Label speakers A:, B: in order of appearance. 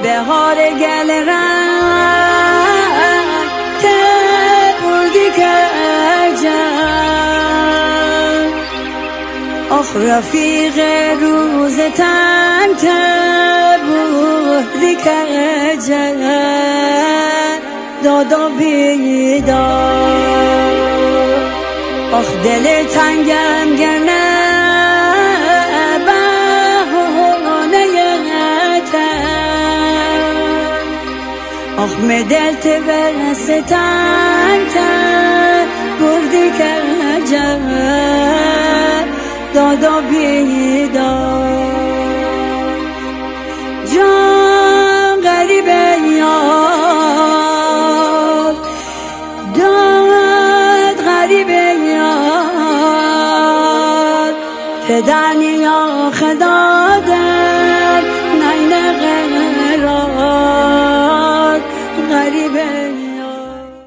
A: بهار گل رنگ که بردی که جنگ آخ رفیق روز تن که بردی که جنگ دادا بیدار آخ دل تنگم گرنه آخ مدل تبرستن که بردی که جنگ دادا بیدار جان غریبه یاد داد غریبه یاد پدرنی آخ دادم نین غرار غریبه